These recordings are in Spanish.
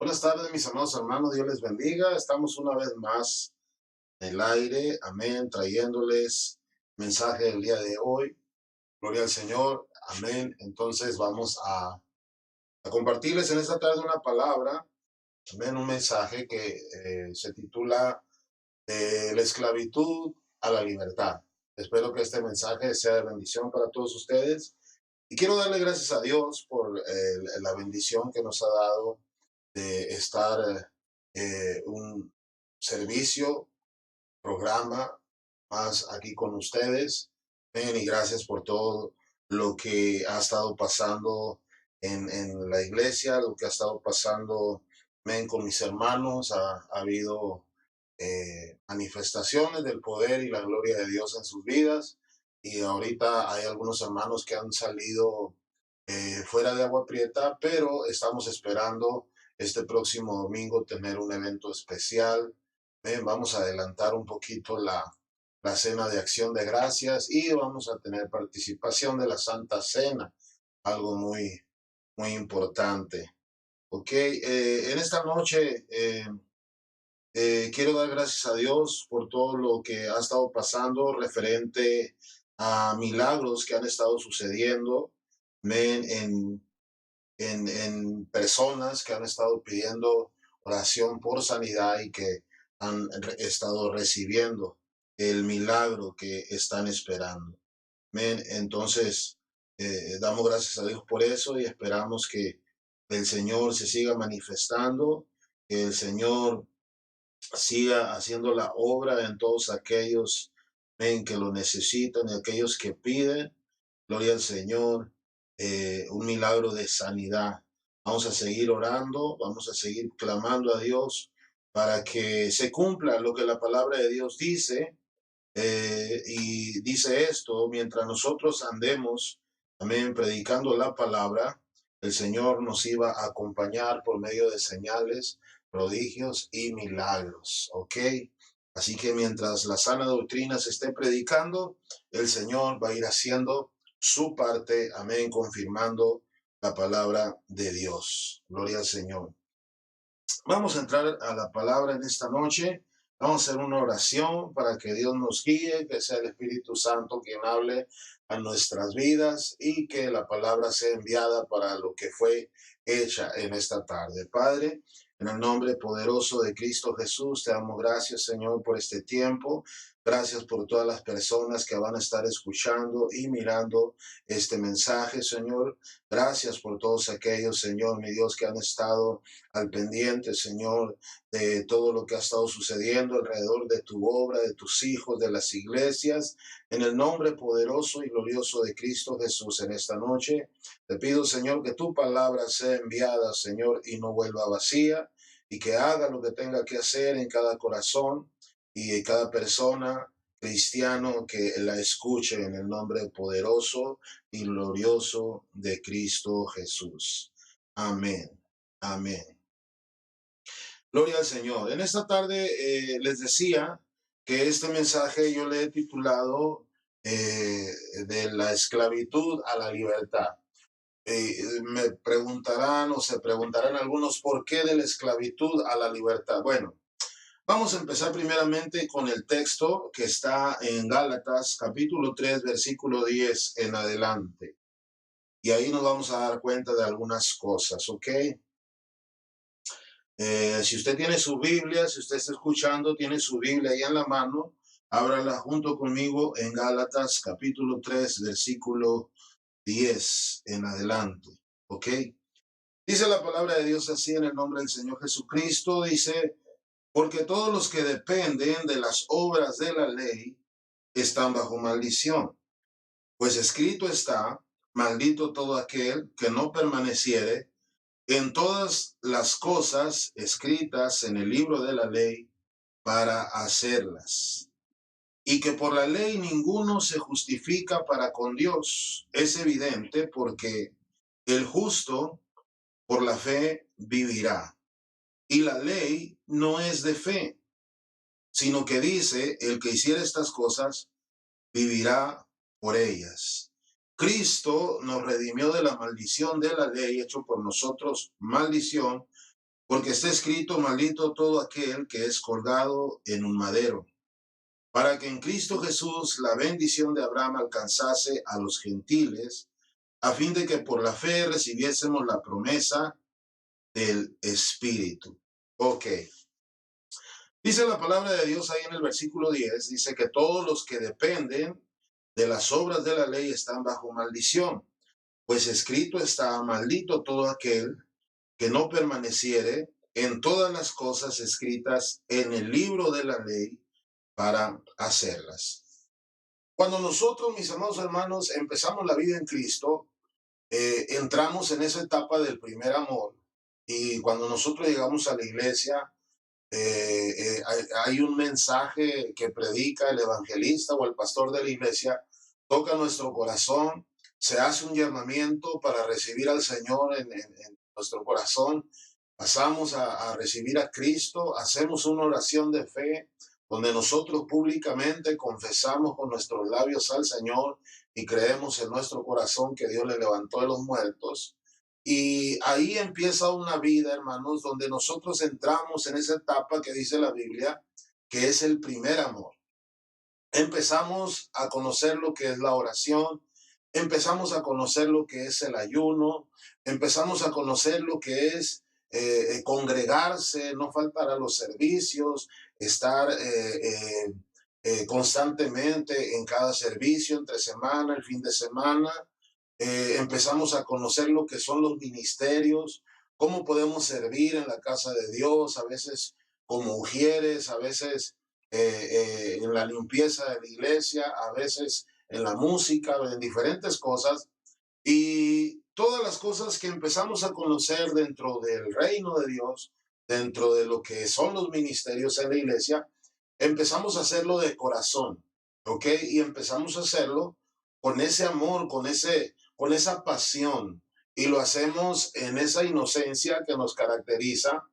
Buenas tardes, mis amados hermanos, Dios les bendiga. Estamos una vez más en el aire, amén, trayéndoles mensaje del día de hoy. Gloria al Señor, amén. Entonces vamos a compartirles en esta tarde una palabra, amén, un mensaje que se titula La esclavitud a la libertad. Espero que este mensaje sea de bendición para todos ustedes. Y quiero darle gracias a Dios por la bendición que nos ha dado de estar un servicio, programa más aquí con ustedes. Ven y gracias por todo lo que ha estado pasando en la iglesia, lo que ha estado pasando, ven, con mis hermanos. Ha habido manifestaciones del poder y la gloria de Dios en sus vidas. Y ahorita hay algunos hermanos que han salido fuera de Agua Prieta, pero estamos esperando este próximo domingo tener un evento especial. Vamos a adelantar un poquito la cena de acción de gracias y vamos a tener participación de la Santa Cena, algo muy importante. Ok, en esta noche quiero dar gracias a Dios por todo lo que ha estado pasando referente a milagros que han estado sucediendo en personas que han estado pidiendo oración por sanidad y que han estado recibiendo el milagro que están esperando. Entonces, damos gracias a Dios por eso y esperamos que el Señor se siga manifestando, que el Señor siga haciendo la obra en todos aquellos que lo necesitan y aquellos que piden. Gloria al Señor, un milagro de sanidad. Vamos a seguir orando, vamos a seguir clamando a Dios para que se cumpla lo que la palabra de Dios dice. Y dice esto: mientras nosotros andemos, también predicando la palabra, el Señor nos iba a acompañar por medio de señales, prodigios y milagros. ¿Ok? Así que mientras la sana doctrina se esté predicando, el Señor va a ir haciendo su parte, amén, confirmando la palabra de Dios. Gloria al Señor. Vamos a entrar a la palabra en esta noche. Vamos a hacer una oración para que Dios nos guíe, que sea el Espíritu Santo quien hable a nuestras vidas y que la palabra sea enviada para lo que fue hecha en esta tarde. Padre, en el nombre poderoso de Cristo Jesús, te damos gracias, Señor, por este tiempo. Gracias por todas las personas que van a estar escuchando y mirando este mensaje, Señor. Gracias por todos aquellos, Señor, mi Dios, que han estado al pendiente, Señor, de todo lo que ha estado sucediendo alrededor de tu obra, de tus hijos, de las iglesias. En el nombre poderoso y glorioso de Cristo Jesús, en esta noche, te pido, Señor, que tu palabra sea enviada, Señor, y no vuelva vacía, y que haga lo que tenga que hacer en cada corazón y en cada persona cristiano que la escuche, en el nombre poderoso y glorioso de Cristo Jesús. Amén. Amén. Gloria al Señor. En esta tarde les decía que este mensaje yo le he titulado de la esclavitud a la libertad. Me preguntarán o se preguntarán algunos por qué de la esclavitud a la libertad. Bueno, vamos a empezar primeramente con el texto que está en Gálatas capítulo 3 versículo 10 en adelante. Y ahí nos vamos a dar cuenta de algunas cosas, ¿ok? Si usted tiene su Biblia, si usted está escuchando, tiene su Biblia ahí en la mano, ábrala junto conmigo en Gálatas capítulo 3, versículo 10 en adelante. ¿Ok? Dice la palabra de Dios así en el nombre del Señor Jesucristo. Dice: porque todos los que dependen de las obras de la ley están bajo maldición. Pues escrito está: maldito todo aquel que no permaneciere en todas las cosas escritas en el libro de la ley para hacerlas. Y que por la ley ninguno se justifica para con Dios. Es evidente, porque el justo por la fe vivirá. Y la ley no es de fe, sino que dice: el que hiciera estas cosas vivirá por ellas. Cristo nos redimió de la maldición de la ley, hecho por nosotros maldición, porque está escrito, maldito todo aquel que es colgado en un madero, para que en Cristo Jesús la bendición de Abraham alcanzase a los gentiles, a fin de que por la fe recibiésemos la promesa del Espíritu. Ok. Dice la palabra de Dios ahí en el versículo 10, dice que todos los que dependen de las obras de la ley están bajo maldición, pues escrito está, maldito todo aquel que no permaneciere en todas las cosas escritas en el libro de la ley para hacerlas. Cuando nosotros, mis amados hermanos, empezamos la vida en Cristo, entramos en esa etapa del primer amor, y cuando nosotros llegamos a la iglesia, hay un mensaje que predica el evangelista o el pastor de la iglesia, toca nuestro corazón, se hace un llamamiento para recibir al Señor en nuestro corazón, pasamos a recibir a Cristo, hacemos una oración de fe, donde nosotros públicamente confesamos con nuestros labios al Señor y creemos en nuestro corazón que Dios le levantó de los muertos. Y ahí empieza una vida, hermanos, donde nosotros entramos en esa etapa que dice la Biblia, que es el primer amor. Empezamos a conocer lo que es la oración, empezamos a conocer lo que es el ayuno, empezamos a conocer lo que es congregarse, no faltar a los servicios, estar constantemente en cada servicio, entre semana, el fin de semana. Empezamos a conocer lo que son los ministerios, cómo podemos servir en la casa de Dios, a veces como ujieres, a veces en la limpieza de la iglesia, a veces en la música, en diferentes cosas. Y todas las cosas que empezamos a conocer dentro del reino de Dios, dentro de lo que son los ministerios en la iglesia, empezamos a hacerlo de corazón, ¿ok? Y empezamos a hacerlo con ese amor, con esa pasión. Y lo hacemos en esa inocencia que nos caracteriza,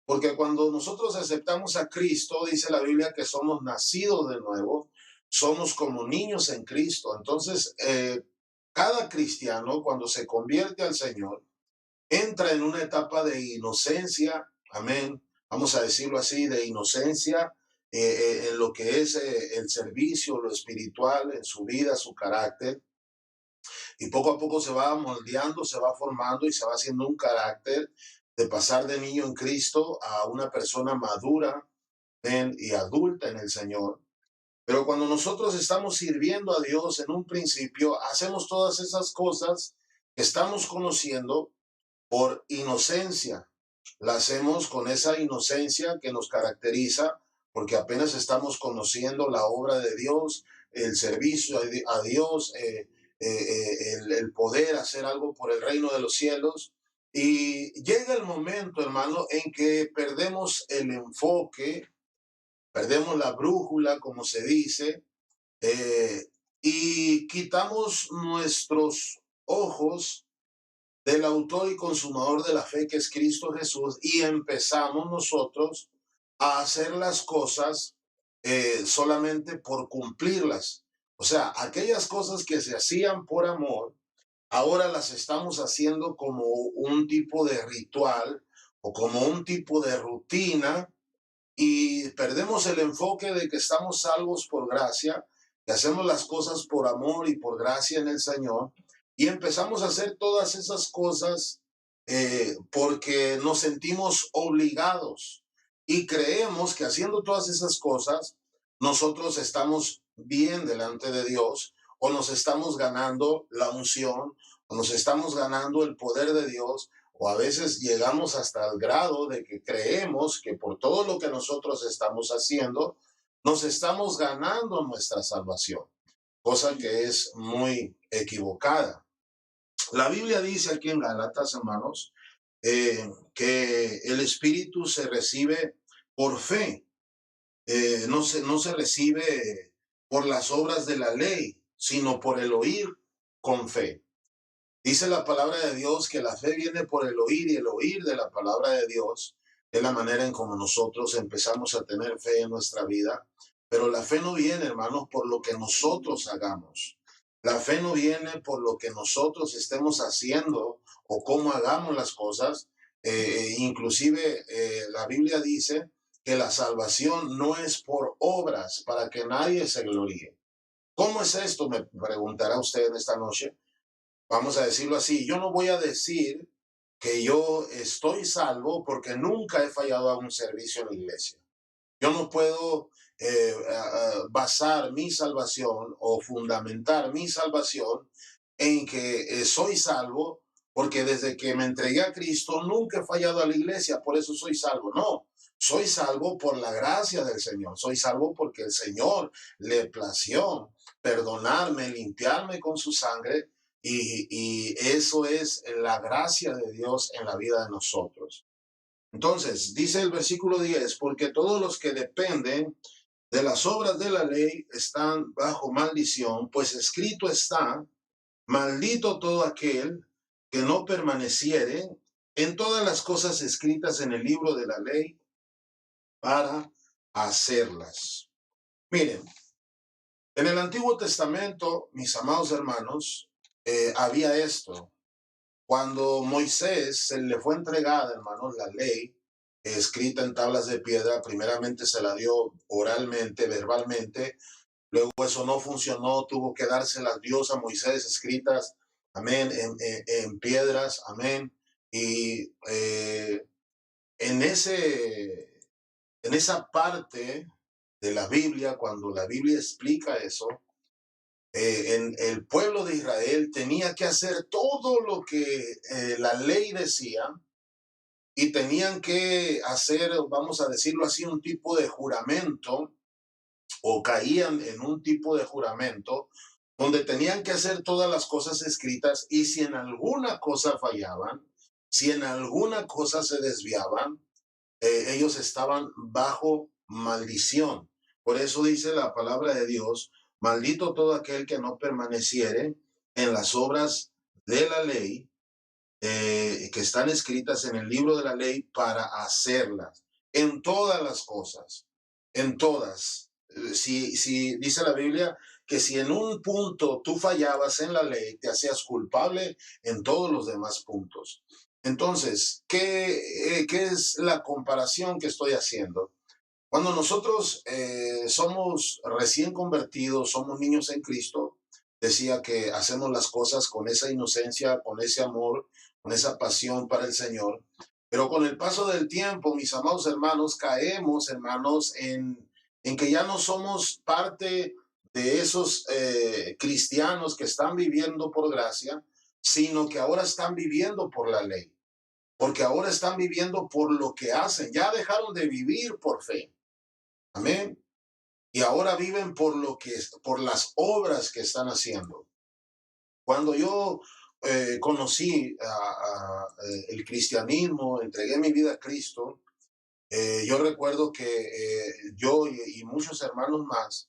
porque cuando nosotros aceptamos a Cristo, dice la Biblia que somos nacidos de nuevo, somos como niños en Cristo. Entonces, cada cristiano, cuando se convierte al Señor, entra en una etapa de inocencia, amén, vamos a decirlo así, de inocencia en lo que es el servicio, lo espiritual, en su vida, su carácter, y poco a poco se va moldeando, se va formando y se va haciendo un carácter de pasar de niño en Cristo a una persona madura y adulta en el Señor. Pero cuando nosotros estamos sirviendo a Dios en un principio, hacemos todas esas cosas que estamos conociendo por inocencia. La hacemos con esa inocencia que nos caracteriza, porque apenas estamos conociendo la obra de Dios, el servicio a Dios, el poder hacer algo por el reino de los cielos. Y llega el momento, hermano, en que perdemos el enfoque, perdemos la brújula, como se dice, eh, y quitamos nuestros ojos del autor y consumador de la fe, que es Cristo Jesús, y empezamos nosotros a hacer las cosas solamente por cumplirlas. O sea, aquellas cosas que se hacían por amor, ahora las estamos haciendo como un tipo de ritual o como un tipo de rutina, y perdemos el enfoque de que estamos salvos por gracia, que hacemos las cosas por amor y por gracia en el Señor, y empezamos a hacer todas esas cosas porque nos sentimos obligados y creemos que haciendo todas esas cosas nosotros estamos bien delante de Dios, o nos estamos ganando la unción, o nos estamos ganando el poder de Dios, o a veces llegamos hasta el grado de que creemos que por todo lo que nosotros estamos haciendo, nos estamos ganando nuestra salvación, cosa que es muy equivocada. La Biblia dice aquí en Gálatas, hermanos, que el Espíritu se recibe por fe, no se recibe por las obras de la ley, sino por el oír con fe. Dice la palabra de Dios que la fe viene por el oír, y el oír de la palabra de Dios es la manera en como nosotros empezamos a tener fe en nuestra vida. Pero la fe no viene, hermanos, por lo que nosotros hagamos. La fe no viene por lo que nosotros estemos haciendo o cómo hagamos las cosas. Inclusive la Biblia dice que la salvación no es por obras para que nadie se gloríe. ¿Cómo es esto? Me preguntará usted en esta noche. Vamos a decirlo así. Yo no voy a decir que yo estoy salvo porque nunca he fallado a un servicio en la iglesia. Yo no puedo basar mi salvación o fundamentar mi salvación en que soy salvo porque desde que me entregué a Cristo nunca he fallado a la iglesia, por eso soy salvo. No, soy salvo por la gracia del Señor. Soy salvo porque el Señor le plació perdonarme, limpiarme con su sangre y eso es la gracia de Dios en la vida de nosotros. Entonces, dice el versículo 10, porque todos los que dependen de las obras de la ley están bajo maldición, pues escrito está, maldito todo aquel que no permaneciere en todas las cosas escritas en el libro de la ley para hacerlas. Miren, en el Antiguo Testamento, mis amados hermanos, había esto. Cuando Moisés se le fue entregada, hermanos, la ley escrita en tablas de piedra, primeramente se la dio oralmente, verbalmente, luego eso no funcionó, tuvo que dárselas Dios a Moisés escritas, amén, en piedras, amén. Y en, en esa parte de la Biblia, cuando la Biblia explica eso, en el pueblo de Israel tenía que hacer todo lo que la ley decía y tenían que hacer, vamos a decirlo así, un tipo de juramento o caían en un tipo de juramento donde tenían que hacer todas las cosas escritas y si en alguna cosa fallaban, si en alguna cosa se desviaban, ellos estaban bajo maldición. Por eso dice la palabra de Dios, maldito todo aquel que no permaneciere en las obras de la ley que están escritas en el libro de la ley para hacerlas, en todas las cosas, en todas. Si dice la Biblia que si en un punto tú fallabas en la ley, te hacías culpable en todos los demás puntos. Entonces, ¿qué es la comparación que estoy haciendo? Cuando nosotros somos recién convertidos, somos niños en Cristo, decía que hacemos las cosas con esa inocencia, con ese amor, con esa pasión para el Señor. Pero con el paso del tiempo, mis amados hermanos, caemos, hermanos, en que ya no somos parte de esos cristianos que están viviendo por gracia, sino que ahora están viviendo por la ley, porque ahora están viviendo por lo que hacen, ya dejaron de vivir por fe. Amén. Y ahora viven por lo que, por las obras que están haciendo. Cuando yo conocí el cristianismo, entregué mi vida a Cristo, yo recuerdo que yo y muchos hermanos más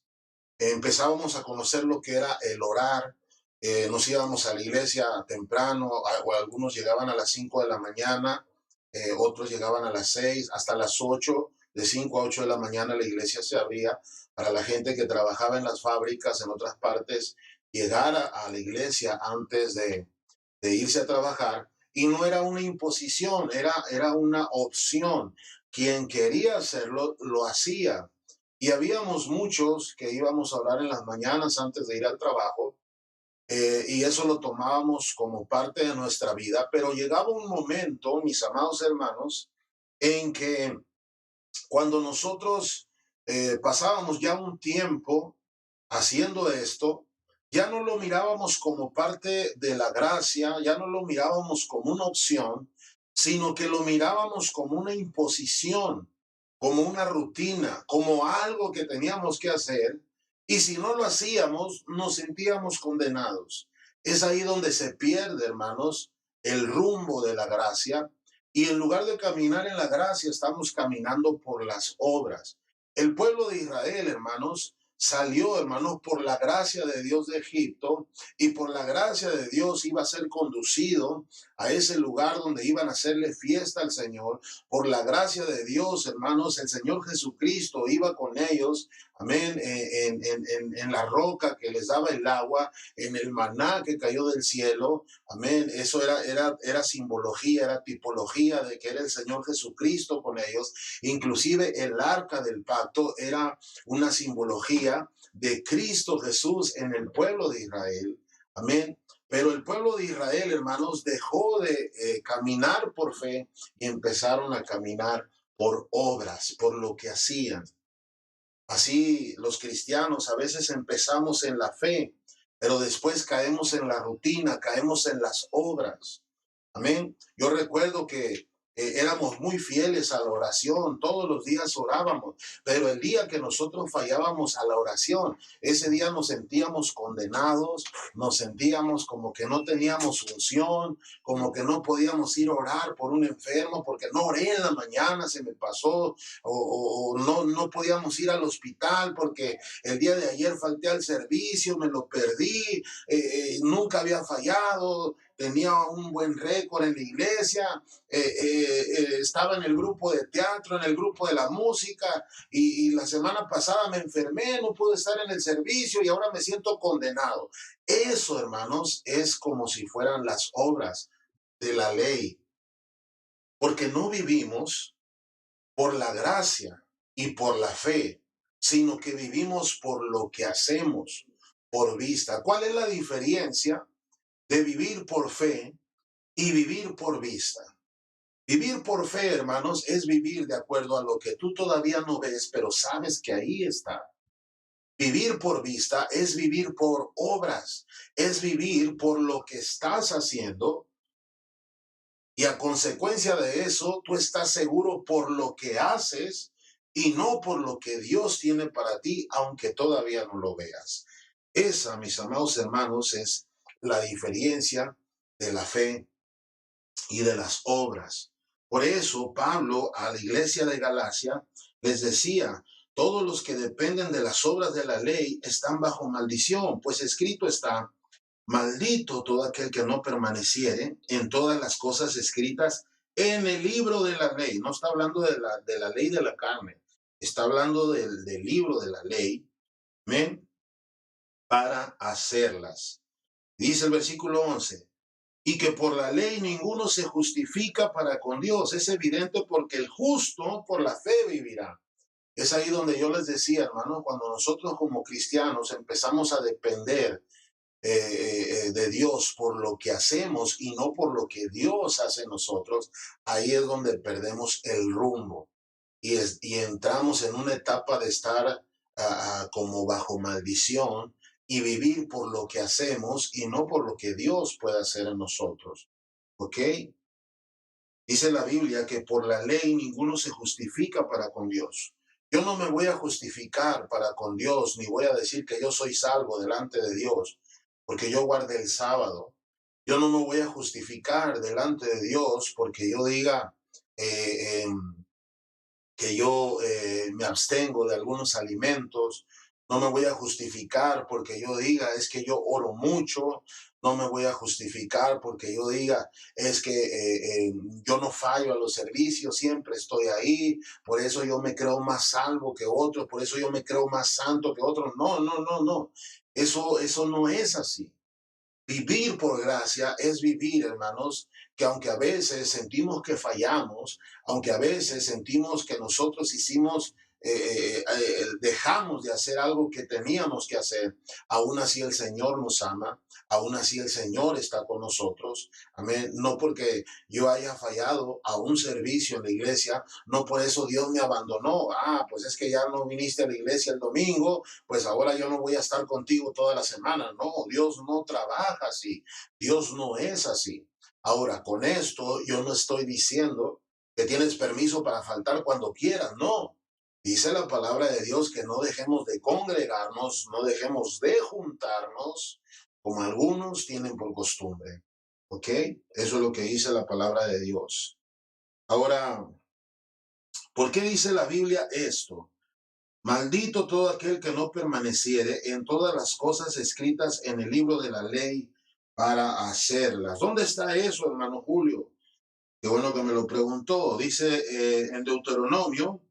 empezábamos a conocer lo que era el orar. Nos íbamos a la iglesia temprano, o algunos llegaban a las 5 de la mañana, otros llegaban a las 6, hasta las 8, de 5 a 8 de la mañana la iglesia se abría para la gente que trabajaba en las fábricas en otras partes, llegar a la iglesia antes de irse a trabajar, y no era una imposición, era una opción. Quien quería hacerlo, lo hacía. Y habíamos muchos que íbamos a orar en las mañanas antes de ir al trabajo, y eso lo tomábamos como parte de nuestra vida, pero llegaba un momento, mis amados hermanos, en que cuando nosotros pasábamos ya un tiempo haciendo esto, ya no lo mirábamos como parte de la gracia, ya no lo mirábamos como una opción, sino que lo mirábamos como una imposición, como una rutina, como algo que teníamos que hacer, y si no lo hacíamos, nos sentíamos condenados. Es ahí donde se pierde, hermanos, el rumbo de la gracia, y en lugar de caminar en la gracia, estamos caminando por las obras. El pueblo de Israel, hermanos, salió, hermanos, por la gracia de Dios de Egipto, y por la gracia de Dios iba a ser conducido a ese lugar donde iban a hacerle fiesta al Señor. Por la gracia de Dios, hermanos, el Señor Jesucristo iba con ellos, amén, en la roca que les daba el agua, en el maná que cayó del cielo, amén. Eso era simbología, era tipología de que era el Señor Jesucristo con ellos. Inclusive el arca del pacto era una simbología de Cristo Jesús en el pueblo de Israel. Amén. Pero el pueblo de Israel, hermanos, dejó de caminar por fe y empezaron a caminar por obras, por lo que hacían. Así los cristianos a veces empezamos en la fe, pero después caemos en la rutina, caemos en las obras. Amén. Yo recuerdo que éramos muy fieles a la oración, todos los días orábamos, pero el día que nosotros fallábamos a la oración, ese día nos sentíamos condenados, nos sentíamos como que no teníamos función, como que no podíamos ir a orar por un enfermo, porque no oré en la mañana, se me pasó, o no podíamos ir al hospital porque el día de ayer falté al servicio, me lo perdí, nunca había fallado, tenía un buen récord en la iglesia, estaba en el grupo de teatro, en el grupo de la música, y la semana pasada me enfermé, no pude estar en el servicio y ahora me siento condenado. Eso, hermanos, es como si fueran las obras de la ley, porque no vivimos por la gracia y por la fe, sino que vivimos por lo que hacemos, por vista. ¿Cuál es la diferencia de vivir por fe y vivir por vista? Vivir por fe, hermanos, es vivir de acuerdo a lo que tú todavía no ves, pero sabes que ahí está. Vivir por vista es vivir por obras, es vivir por lo que estás haciendo, y a consecuencia de eso, tú estás seguro por lo que haces y no por lo que Dios tiene para ti, aunque todavía no lo veas. Esa, mis amados hermanos, es la diferencia de la fe y de las obras. Por eso Pablo a la iglesia de Galacia les decía: todos los que dependen de las obras de la ley están bajo maldición, pues escrito está: maldito todo aquel que no permaneciere en todas las cosas escritas en el libro de la ley. No está hablando de la ley de la carne, está hablando del libro de la ley, ¿men? Para hacerlas. Dice el versículo 11: y que por la ley ninguno se justifica para con Dios. Es evidente, porque el justo por la fe vivirá. Es ahí donde yo les decía, hermano, cuando nosotros como cristianos empezamos a depender de Dios por lo que hacemos y no por lo que Dios hace en nosotros, ahí es donde perdemos el rumbo y entramos en una etapa de estar como bajo maldición y vivir por lo que hacemos y no por lo que Dios puede hacer en nosotros. ¿Ok? Dice la Biblia que por la ley ninguno se justifica para con Dios. Yo no me voy a justificar para con Dios, ni voy a decir que yo soy salvo delante de Dios, porque yo guardé el sábado. Yo no me voy a justificar delante de Dios porque yo diga que yo me abstengo de algunos alimentos. No me voy a justificar porque yo diga es que yo oro mucho. No me voy a justificar porque yo diga es que yo no fallo a los servicios, siempre estoy ahí, por eso yo me creo más salvo que otros, por eso yo me creo más santo que otros. No, no, no, no. Eso no es así. Vivir por gracia es vivir, hermanos, que aunque a veces sentimos que fallamos, aunque a veces sentimos que nosotros dejamos de hacer algo que teníamos que hacer, aún así el Señor nos ama, aún así el Señor está con nosotros. Amén. No porque yo haya fallado a un servicio en la iglesia, no por eso Dios me abandonó. Pues es que ya no viniste a la iglesia el domingo, pues ahora yo no voy a estar contigo toda la semana. No, Dios no trabaja así. Dios no es así. Ahora, con esto yo no estoy diciendo que tienes permiso para faltar cuando quieras. No. Dice la palabra de Dios que no dejemos de congregarnos, no dejemos de juntarnos, como algunos tienen por costumbre. ¿Ok? Eso es lo que dice la palabra de Dios. Ahora, ¿por qué dice la Biblia esto? Maldito todo aquel que no permaneciere en todas las cosas escritas en el libro de la ley para hacerlas. ¿Dónde está eso, hermano Julio? Qué bueno que me lo preguntó. Dice en Deuteronomio,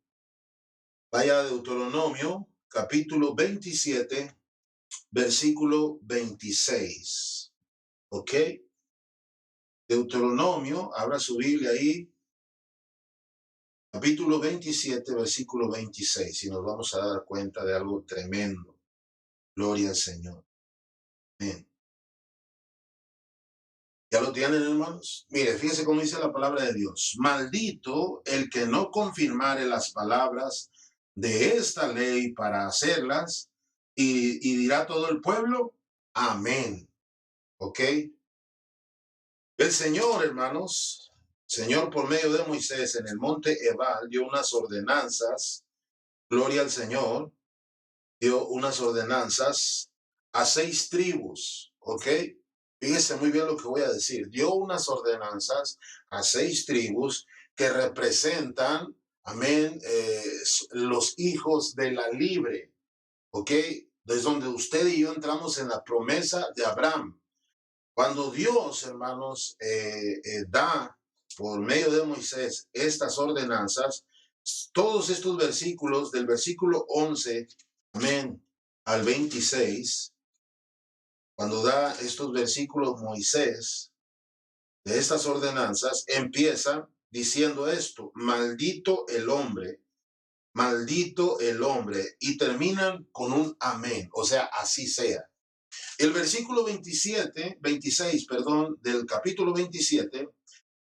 vaya a Deuteronomio, capítulo 27, versículo 26. ¿Ok? Deuteronomio, abra su Biblia ahí, capítulo 27, versículo 26. Y nos vamos a dar cuenta de algo tremendo. Gloria al Señor. Amén. ¿Ya lo tienen, hermanos? Mire, fíjense cómo dice la palabra de Dios. Maldito el que no confirmare las palabras de esta ley para hacerlas, y dirá todo el pueblo, amén. ¿Ok? El Señor, hermanos, Señor por medio de Moisés en el monte Ebal dio unas ordenanzas, gloria al Señor, dio unas ordenanzas a 6 tribus, ¿ok? Fíjese muy bien lo que voy a decir. Dio unas ordenanzas a 6 tribus que representan, amén, los hijos de la libre, ¿ok? Desde donde usted y yo entramos en la promesa de Abraham. Cuando Dios, hermanos, da por medio de Moisés estas ordenanzas, todos estos versículos, del versículo 11, amén, al 26, cuando da estos versículos Moisés de estas ordenanzas, empieza diciendo esto: maldito el hombre, y terminan con un amén, o sea, así sea. El versículo 26, perdón, del capítulo 27,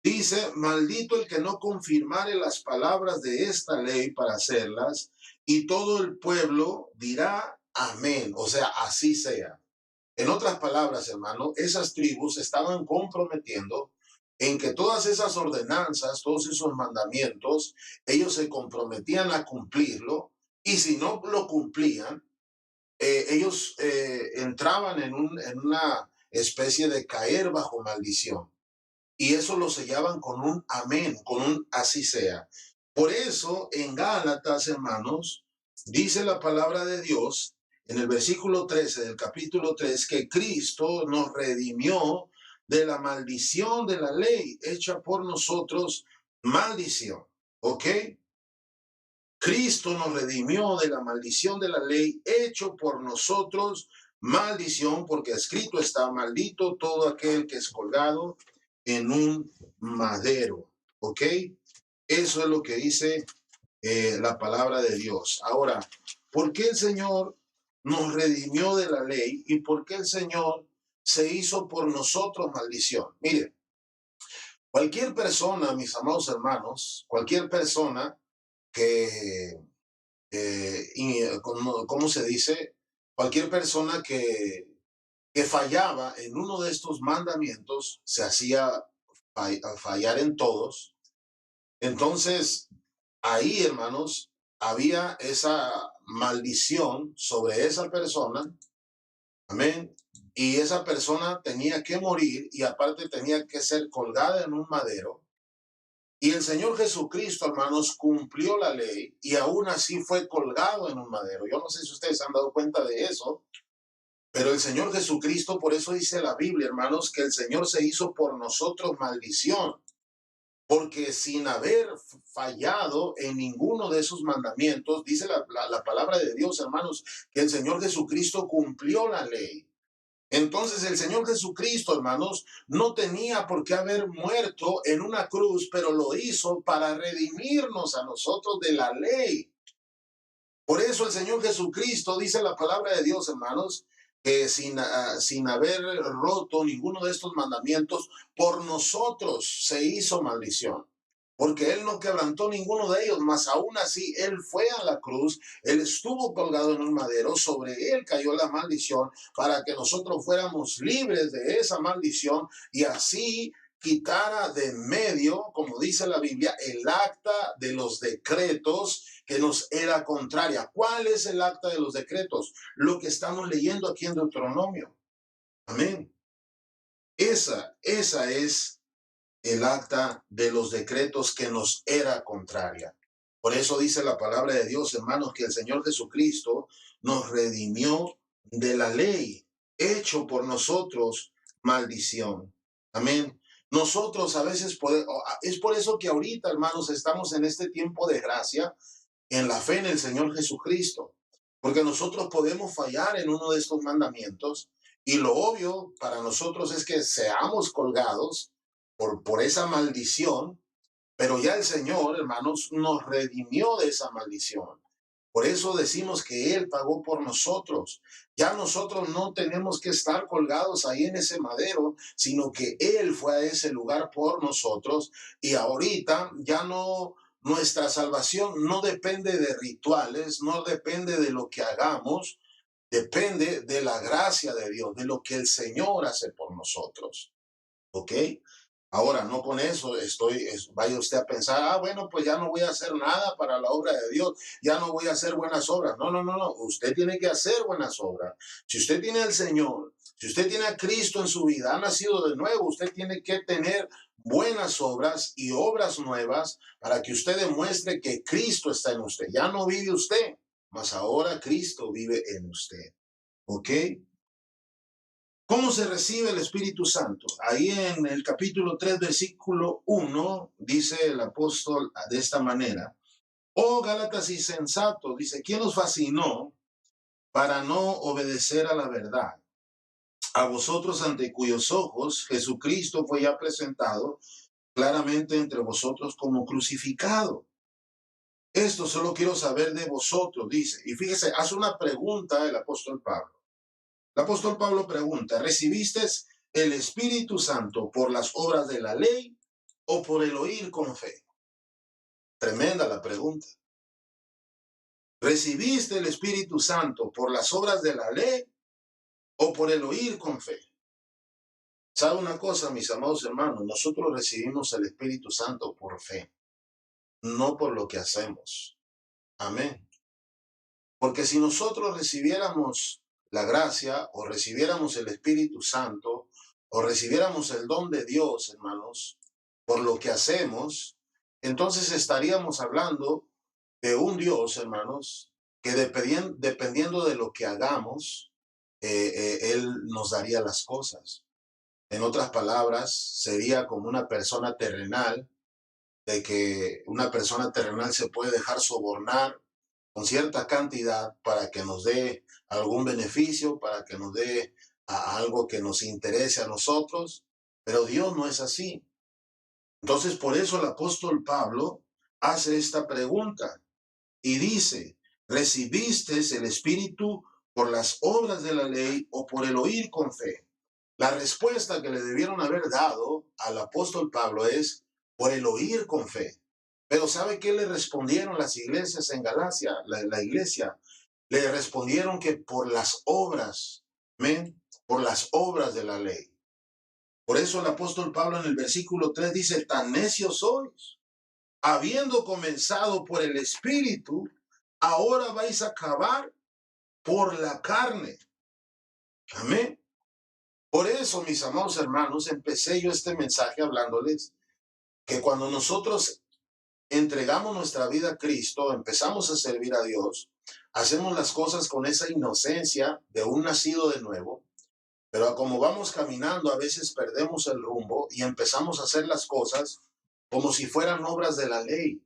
dice: maldito el que no confirmare las palabras de esta ley para hacerlas, y todo el pueblo dirá amén, o sea, así sea. En otras palabras, hermano, esas tribus estaban comprometiendo en que todas esas ordenanzas, todos esos mandamientos, ellos se comprometían a cumplirlo, y si no lo cumplían, ellos entraban en una especie de caer bajo maldición. Y eso lo sellaban con un amén, con un así sea. Por eso en Gálatas, hermanos, dice la palabra de Dios en el versículo 13 del capítulo 3 que Cristo nos redimió de la maldición de la ley hecha por nosotros maldición. ¿Ok? Cristo nos redimió de la maldición de la ley, hecho por nosotros maldición, porque escrito está: maldito todo aquel que es colgado en un madero. ¿Ok? Eso es lo que dice la palabra de Dios. Ahora, ¿por qué el Señor nos redimió de la ley y por qué el Señor se hizo por nosotros maldición? Mire, cualquier persona, mis amados hermanos, cualquier persona que ¿cómo se dice? Cualquier persona que fallaba en uno de estos mandamientos se hacía fallar en todos. Entonces, ahí, hermanos, había esa maldición sobre esa persona. Amén. Y esa persona tenía que morir, y aparte tenía que ser colgada en un madero. Y el Señor Jesucristo, hermanos, cumplió la ley y aún así fue colgado en un madero. Yo no sé si ustedes se han dado cuenta de eso, pero el Señor Jesucristo, por eso dice la Biblia, hermanos, que el Señor se hizo por nosotros maldición, porque sin haber fallado en ninguno de esos mandamientos, dice la palabra de Dios, hermanos, que el Señor Jesucristo cumplió la ley. Entonces el Señor Jesucristo, hermanos, no tenía por qué haber muerto en una cruz, pero lo hizo para redimirnos a nosotros de la ley. Por eso el Señor Jesucristo, dice la palabra de Dios, hermanos, que sin haber roto ninguno de estos mandamientos, por nosotros se hizo maldición. Porque Él no quebrantó ninguno de ellos, mas aún así Él fue a la cruz, Él estuvo colgado en un madero, sobre Él cayó la maldición para que nosotros fuéramos libres de esa maldición y así quitara de en medio, como dice la Biblia, el acta de los decretos que nos era contraria. ¿Cuál es el acta de los decretos? Lo que estamos leyendo aquí en Deuteronomio. Amén. Esa es el acta de los decretos que nos era contraria. Por eso dice la palabra de Dios, hermanos, que el Señor Jesucristo nos redimió de la ley, hecho por nosotros maldición. Amén. Nosotros a veces podemos, es por eso que ahorita, hermanos, estamos en este tiempo de gracia, en la fe en el Señor Jesucristo, porque nosotros podemos fallar en uno de estos mandamientos y lo obvio para nosotros es que seamos colgados por esa maldición, pero ya el Señor, hermanos, nos redimió de esa maldición. Por eso decimos que Él pagó por nosotros. Ya nosotros no tenemos que estar colgados ahí en ese madero, sino que Él fue a ese lugar por nosotros. Y ahorita ya no, nuestra salvación no depende de rituales, no depende de lo que hagamos, depende de la gracia de Dios, de lo que el Señor hace por nosotros. ¿Ok? Ahora, no con eso vaya usted a pensar, bueno, pues ya no voy a hacer nada para la obra de Dios, ya no voy a hacer buenas obras. No, no, no, no. Usted tiene que hacer buenas obras. Si usted tiene al Señor, si usted tiene a Cristo en su vida, ha nacido de nuevo, usted tiene que tener buenas obras y obras nuevas para que usted demuestre que Cristo está en usted. Ya no vive usted, mas ahora Cristo vive en usted. ¿Ok? ¿Cómo se recibe el Espíritu Santo? Ahí en el capítulo 3, versículo 1, dice el apóstol de esta manera: oh Gálatas insensatos, dice, ¿quién os fascinó para no obedecer a la verdad? A vosotros ante cuyos ojos Jesucristo fue ya presentado claramente entre vosotros como crucificado. Esto solo quiero saber de vosotros, dice. Y fíjese, hace una pregunta el apóstol Pablo. El apóstol Pablo pregunta: ¿recibiste el Espíritu Santo por las obras de la ley o por el oír con fe? Tremenda la pregunta. ¿Recibiste el Espíritu Santo por las obras de la ley o por el oír con fe? ¿Sabe una cosa, mis amados hermanos? Nosotros recibimos el Espíritu Santo por fe, no por lo que hacemos. Amén. Porque si nosotros recibiéramos la gracia o recibiéramos el Espíritu Santo o recibiéramos el don de Dios, hermanos, por lo que hacemos, entonces estaríamos hablando de un Dios, hermanos, que dependiendo de lo que hagamos, Él nos daría las cosas. En otras palabras, sería como una persona terrenal, de que una persona terrenal se puede dejar sobornar con cierta cantidad para que nos dé algún beneficio, para que nos dé algo que nos interese a nosotros, pero Dios no es así. Entonces, por eso el apóstol Pablo hace esta pregunta y dice: ¿recibiste el Espíritu por las obras de la ley o por el oír con fe? La respuesta que le debieron haber dado al apóstol Pablo es: por el oír con fe. Pero ¿sabe qué le respondieron las iglesias en Galacia? La iglesia le respondieron que por las obras, ¿men? Por las obras de la ley. Por eso el apóstol Pablo en el versículo 3 dice: tan necios sois, habiendo comenzado por el Espíritu, ahora vais a acabar por la carne. Amén. Por eso, mis amados hermanos, empecé yo este mensaje hablándoles que cuando nosotros entregamos nuestra vida a Cristo, empezamos a servir a Dios, hacemos las cosas con esa inocencia de un nacido de nuevo, pero como vamos caminando, a veces perdemos el rumbo y empezamos a hacer las cosas como si fueran obras de la ley,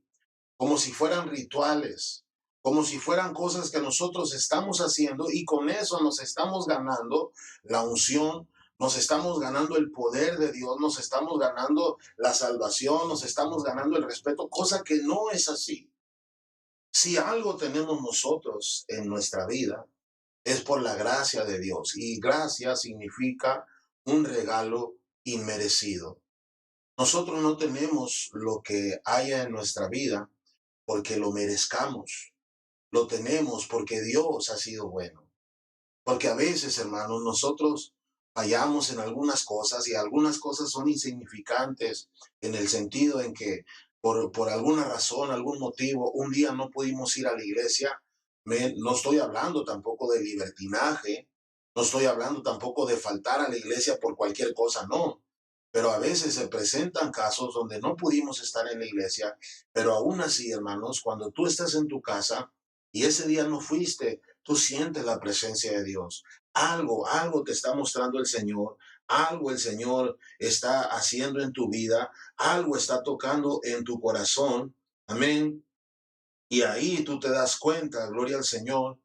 como si fueran rituales, como si fueran cosas que nosotros estamos haciendo y con eso nos estamos ganando la unción, nos estamos ganando el poder de Dios, nos estamos ganando la salvación, nos estamos ganando el respeto, cosa que no es así. Si algo tenemos nosotros en nuestra vida, es por la gracia de Dios. Y gracia significa un regalo inmerecido. Nosotros no tenemos lo que haya en nuestra vida porque lo merezcamos. Lo tenemos porque Dios ha sido bueno. Porque a veces, hermanos, nosotros fallamos en algunas cosas y algunas cosas son insignificantes en el sentido en que por alguna razón, algún motivo, un día no pudimos ir a la iglesia. No estoy hablando tampoco de libertinaje, no estoy hablando tampoco de faltar a la iglesia por cualquier cosa, no. Pero a veces se presentan casos donde no pudimos estar en la iglesia, pero aún así, hermanos, cuando tú estás en tu casa y ese día no fuiste, tú sientes la presencia de Dios. Algo te está mostrando el Señor, algo el Señor está haciendo en tu vida, algo está tocando en tu corazón. Amén. Y ahí tú te das cuenta, gloria al Señor,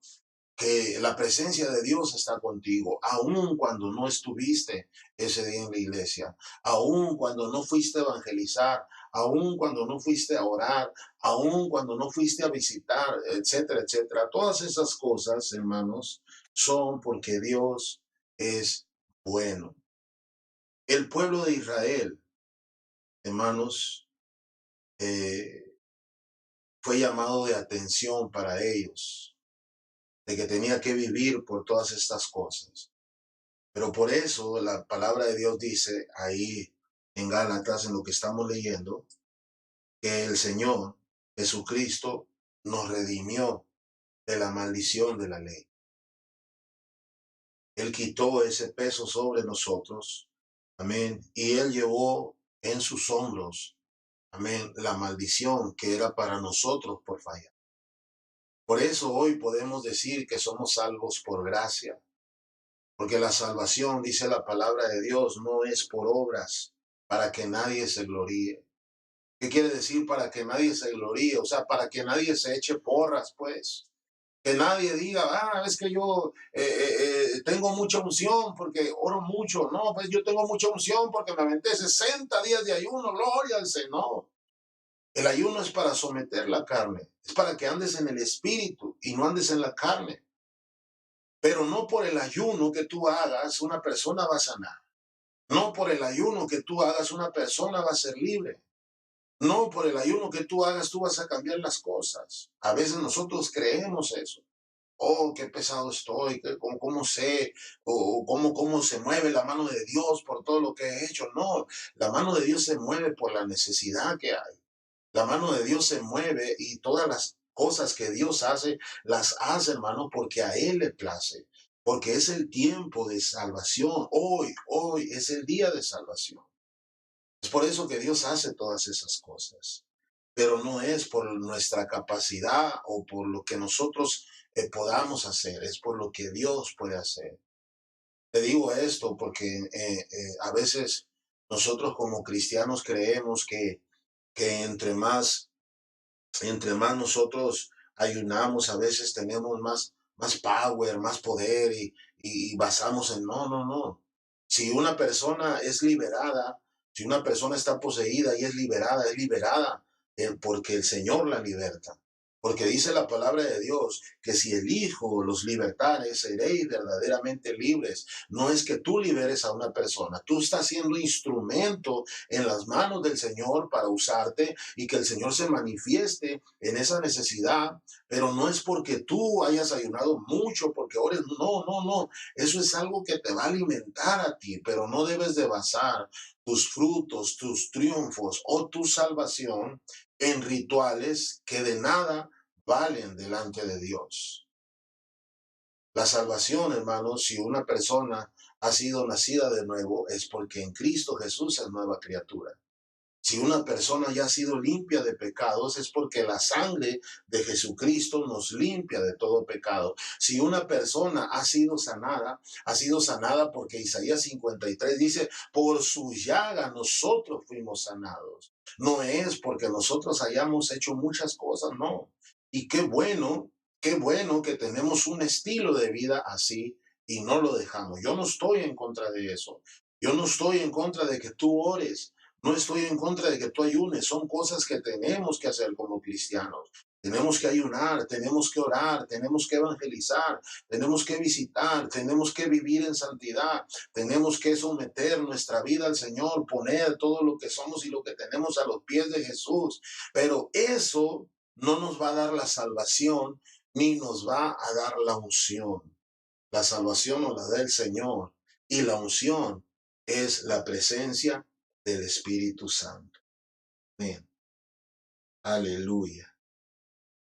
que la presencia de Dios está contigo, aun cuando no estuviste ese día en la iglesia, aun cuando no fuiste a evangelizar, aun cuando no fuiste a orar, aun cuando no fuiste a visitar, etcétera, etcétera. Todas esas cosas, hermanos, son porque Dios es bueno. El pueblo de Israel, hermanos, eh, fue llamado de atención para ellos, de que tenía que vivir por todas estas cosas. Pero por eso la palabra de Dios dice ahí en Gálatas, en lo que estamos leyendo, que el Señor Jesucristo nos redimió de la maldición de la ley. Él quitó ese peso sobre nosotros. Amén. Y Él llevó en sus hombros, amén, la maldición que era para nosotros por fallar. Por eso hoy podemos decir que somos salvos por gracia. Porque la salvación, dice la palabra de Dios, no es por obras para que nadie se gloríe. ¿Qué quiere decir para que nadie se gloríe? O sea, para que nadie se eche porras, pues. Que nadie diga, es que yo tengo mucha unción porque oro mucho. No, pues yo tengo mucha unción porque me aventé 60 días de ayuno, gloria al Señor. El ayuno es para someter la carne, es para que andes en el espíritu y no andes en la carne. Pero no por el ayuno que tú hagas, una persona va a sanar. No por el ayuno que tú hagas, una persona va a ser libre. No por el ayuno que tú hagas, tú vas a cambiar las cosas. A veces nosotros creemos eso. Oh, qué pesado estoy, cómo sé, o cómo se mueve la mano de Dios por todo lo que he hecho. No, la mano de Dios se mueve por la necesidad que hay. La mano de Dios se mueve y todas las cosas que Dios hace, las hace, hermano, porque a Él le place. Porque es el tiempo de salvación. Hoy es el día de salvación. Es por eso que Dios hace todas esas cosas. Pero no es por nuestra capacidad o por lo que nosotros podamos hacer, es por lo que Dios puede hacer. Te digo esto porque a veces nosotros como cristianos creemos que entre más nosotros ayunamos, a veces tenemos más power, más poder y basamos en no, no, no. Si una persona es liberada, si una persona está poseída y es liberada porque el Señor la liberta. Porque dice la palabra de Dios que si el Hijo los libertare, seréis verdaderamente libres. No es que tú liberes a una persona, tú estás siendo instrumento en las manos del Señor para usarte y que el Señor se manifieste en esa necesidad, pero no es porque tú hayas ayunado mucho, porque ores, no, no, no, eso es algo que te va a alimentar a ti, pero no debes de basar tus frutos, tus triunfos o tu salvación en rituales que de nada valen delante de Dios. La salvación, hermanos, si una persona ha sido nacida de nuevo, es porque en Cristo Jesús es nueva criatura. Si una persona ya ha sido limpia de pecados, es porque la sangre de Jesucristo nos limpia de todo pecado. Si una persona ha sido sanada porque Isaías 53 dice, por su llaga nosotros fuimos sanados. No es porque nosotros hayamos hecho muchas cosas, no. Y qué bueno que tenemos un estilo de vida así y no lo dejamos. Yo no estoy en contra de eso. Yo no estoy en contra de que tú ores. No estoy en contra de que tú ayunes, son cosas que tenemos que hacer como cristianos. Tenemos que ayunar, tenemos que orar, tenemos que evangelizar, tenemos que visitar, tenemos que vivir en santidad, tenemos que someter nuestra vida al Señor, poner todo lo que somos y lo que tenemos a los pies de Jesús. Pero eso no nos va a dar la salvación ni nos va a dar la unción. La salvación nos la da el Señor y la unción es la presencia del Espíritu Santo. Amén. Aleluya.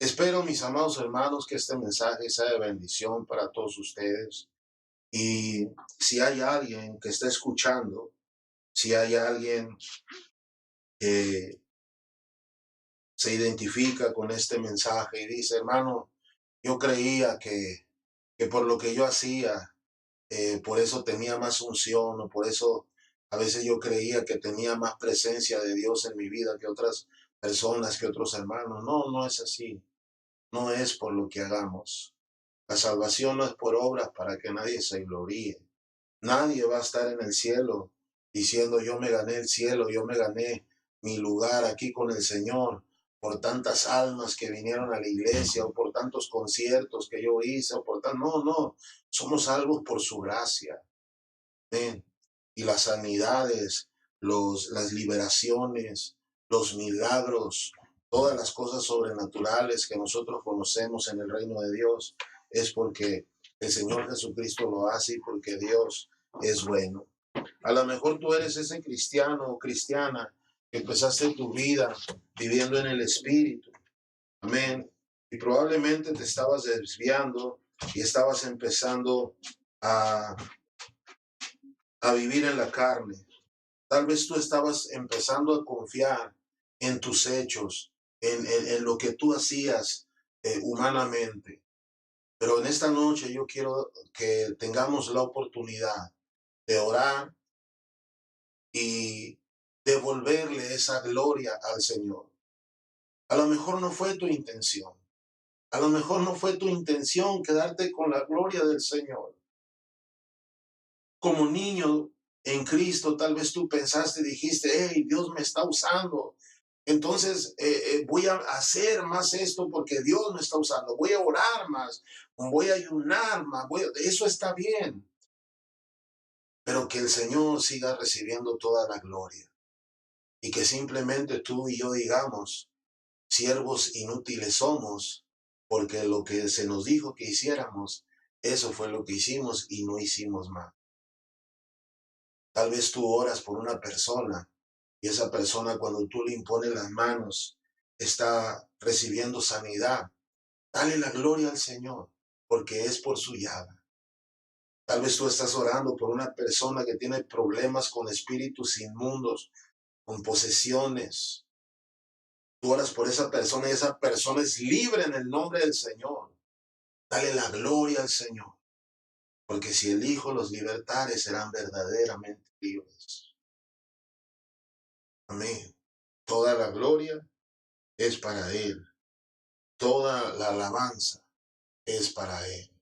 Espero, mis amados hermanos, que este mensaje sea de bendición para todos ustedes. Y si hay alguien que está escuchando, Si hay alguien que se identifica con este mensaje y dice, hermano, yo creía que por lo que yo hacía, por eso tenía más unción, o por eso a veces yo creía que tenía más presencia de Dios en mi vida que otras personas, que otros hermanos. No, no es así. No es por lo que hagamos. La salvación no es por obras para que nadie se gloríe. Nadie va a estar en el cielo diciendo yo me gané el cielo, yo me gané mi lugar aquí con el Señor por tantas almas que vinieron a la iglesia o por tantos conciertos que yo hice o por tan... No, no, somos salvos por su gracia. Amén. Y las sanidades, las liberaciones, los milagros, todas las cosas sobrenaturales que nosotros conocemos en el reino de Dios, es porque el Señor Jesucristo lo hace y porque Dios es bueno. A lo mejor tú eres ese cristiano o cristiana que empezaste tu vida viviendo en el Espíritu. Amén. Y probablemente te estabas desviando y estabas empezando a vivir en la carne. Tal vez tú estabas empezando a confiar en tus hechos, en lo que tú hacías humanamente. Pero en esta noche yo quiero que tengamos la oportunidad de orar y devolverle esa gloria al Señor. A lo mejor no fue tu intención. A lo mejor no fue tu intención quedarte con la gloria del Señor. Como niño en Cristo, tal vez tú pensaste, dijiste, hey, Dios me está usando. Entonces voy a hacer más esto porque Dios me está usando. Voy a orar más, voy a ayunar más. Eso está bien. Pero que el Señor siga recibiendo toda la gloria. Y que simplemente tú y yo digamos, siervos inútiles somos, porque lo que se nos dijo que hiciéramos, eso fue lo que hicimos y no hicimos más. Tal vez tú oras por una persona y esa persona cuando tú le impones las manos está recibiendo sanidad. Dale la gloria al Señor, porque es por su llaga. Tal vez tú estás orando por una persona que tiene problemas con espíritus inmundos, con posesiones. Tú oras por esa persona y esa persona es libre en el nombre del Señor. Dale la gloria al Señor, porque si el Hijo los libertare serán verdaderamente libres. Amén. Toda la gloria es para Él. Toda la alabanza es para Él.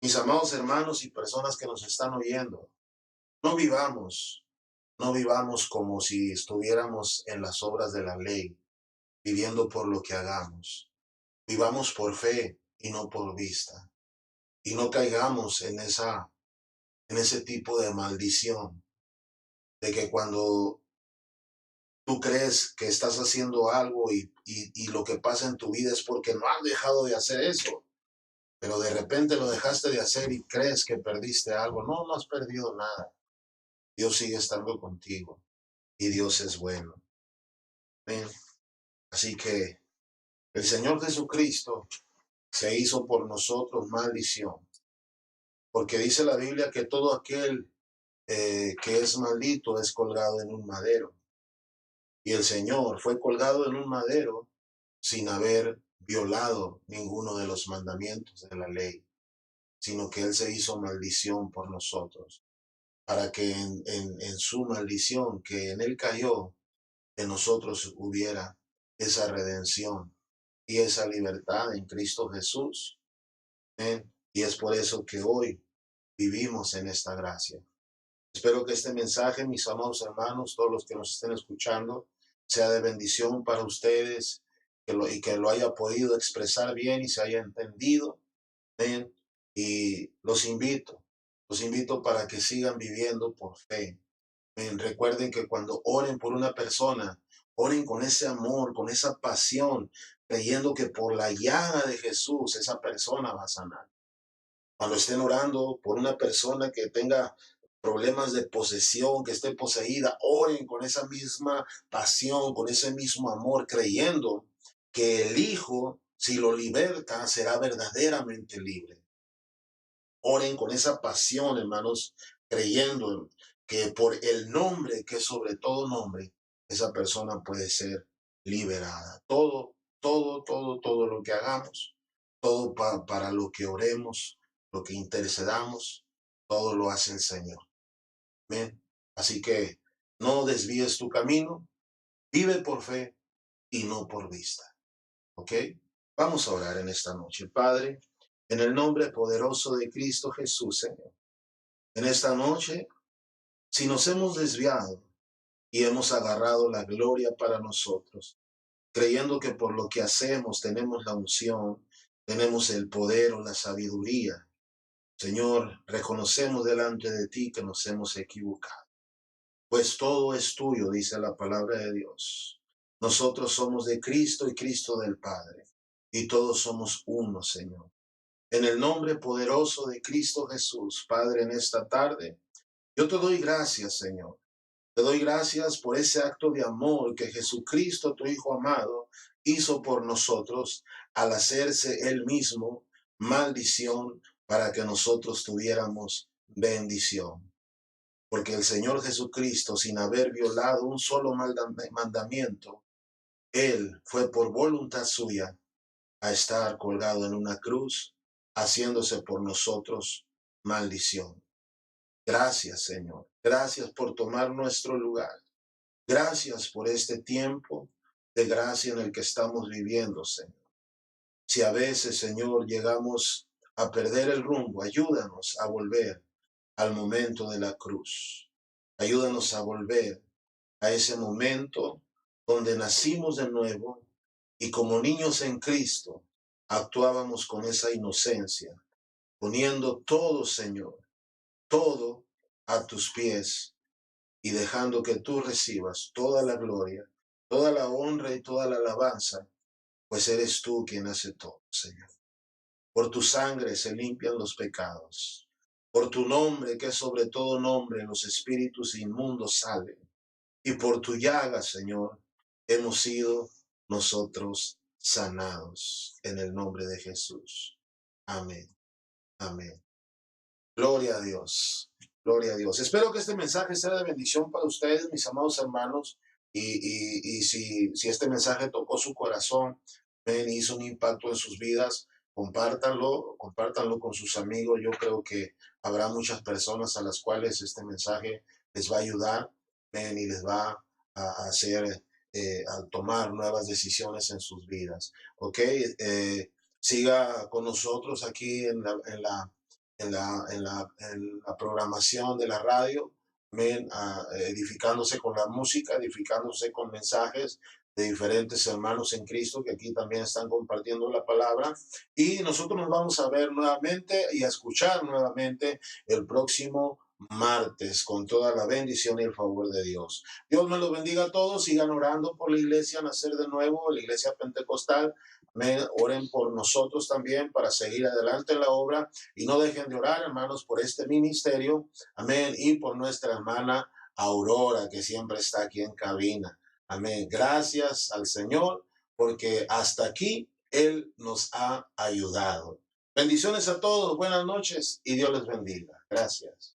Mis amados hermanos y personas que nos están oyendo, no vivamos, no vivamos como si estuviéramos en las obras de la ley, viviendo por lo que hagamos. Vivamos por fe y no por vista. Y no caigamos en ese tipo de maldición, de que cuando tú crees que estás haciendo algo y lo que pasa en tu vida es porque no has dejado de hacer eso, pero de repente lo dejaste de hacer y crees que perdiste algo. No, no has perdido nada. Dios sigue estando contigo y Dios es bueno. ¿Ven? Así que el Señor Jesucristo se hizo por nosotros maldición, porque dice la Biblia que todo aquel que es maldito es colgado en un madero. Y el Señor fue colgado en un madero sin haber violado ninguno de los mandamientos de la ley, sino que Él se hizo maldición por nosotros, para que en su maldición que en Él cayó, en nosotros hubiera esa redención y esa libertad en Cristo Jesús. ¿Eh? Y es por eso que hoy vivimos en esta gracia. Espero que este mensaje, mis amados hermanos, todos los que nos estén escuchando, sea de bendición para ustedes y que lo haya podido expresar bien y se haya entendido. ¿Ven? Y los invito para que sigan viviendo por fe. ¿Ven? Recuerden que cuando oren por una persona, oren con ese amor, con esa pasión, creyendo que por la llaga de Jesús esa persona va a sanar. Cuando estén orando por una persona que tenga problemas de posesión, que esté poseída, oren con esa misma pasión, con ese mismo amor, creyendo que el Hijo, si lo liberta, será verdaderamente libre. Oren con esa pasión, hermanos, creyendo que por el nombre que es sobre todo nombre, esa persona puede ser liberada. Todo lo que hagamos, todo para lo que oremos, lo que intercedamos, todo lo hace el Señor. Amén. Así que no desvíes tu camino, vive por fe y no por vista. ¿Ok? Vamos a orar en esta noche. Padre, en el nombre poderoso de Cristo Jesús, Señor. En esta noche, si nos hemos desviado y hemos agarrado la gloria para nosotros, creyendo que por lo que hacemos tenemos la unción, tenemos el poder o la sabiduría, Señor, reconocemos delante de ti que nos hemos equivocado. Pues todo es tuyo, dice la palabra de Dios. Nosotros somos de Cristo y Cristo del Padre, y todos somos uno, Señor. En el nombre poderoso de Cristo Jesús, Padre, en esta tarde, yo te doy gracias, Señor. Te doy gracias por ese acto de amor que Jesucristo, tu Hijo amado, hizo por nosotros al hacerse Él mismo maldición para que nosotros tuviéramos bendición. Porque el Señor Jesucristo, sin haber violado un solo mandamiento, Él fue por voluntad suya a estar colgado en una cruz, haciéndose por nosotros maldición. Gracias, Señor. Gracias por tomar nuestro lugar. Gracias por este tiempo de gracia en el que estamos viviendo, Señor. Si a veces, Señor, llegamos a perder el rumbo, ayúdanos a volver al momento de la cruz. Ayúdanos a volver a ese momento donde nacimos de nuevo y como niños en Cristo actuábamos con esa inocencia, poniendo todo, Señor, todo a tus pies y dejando que tú recibas toda la gloria, toda la honra y toda la alabanza, pues eres tú quien hace todo, Señor. Por tu sangre se limpian los pecados. Por tu nombre, que es sobre todo nombre, los espíritus inmundos salen. Y por tu llaga, Señor, hemos sido nosotros sanados en el nombre de Jesús. Amén. Amén. Gloria a Dios. Gloria a Dios. Espero que este mensaje sea de bendición para ustedes, mis amados hermanos. Y si este mensaje tocó su corazón, hizo un impacto en sus vidas, compártanlo con sus amigos. Yo creo que habrá muchas personas a las cuales este mensaje les va a ayudar, y les va a hacer, a tomar nuevas decisiones en sus vidas. ¿Ok? Siga con nosotros aquí en la programación de la radio, edificándose con la música, edificándose con mensajes de diferentes hermanos en Cristo que aquí también están compartiendo la palabra. Y nosotros nos vamos a ver nuevamente y a escuchar nuevamente el próximo martes con toda la bendición y el favor de Dios. Dios me los bendiga a todos. Sigan orando por la iglesia Nacer de Nuevo, la iglesia pentecostal. Amén. Oren por nosotros también para seguir adelante en la obra y no dejen de orar, hermanos, por este ministerio. Amén. Y por nuestra hermana Aurora, que siempre está aquí en cabina. Amén. Gracias al Señor, porque hasta aquí Él nos ha ayudado. Bendiciones a todos, buenas noches y Dios les bendiga. Gracias.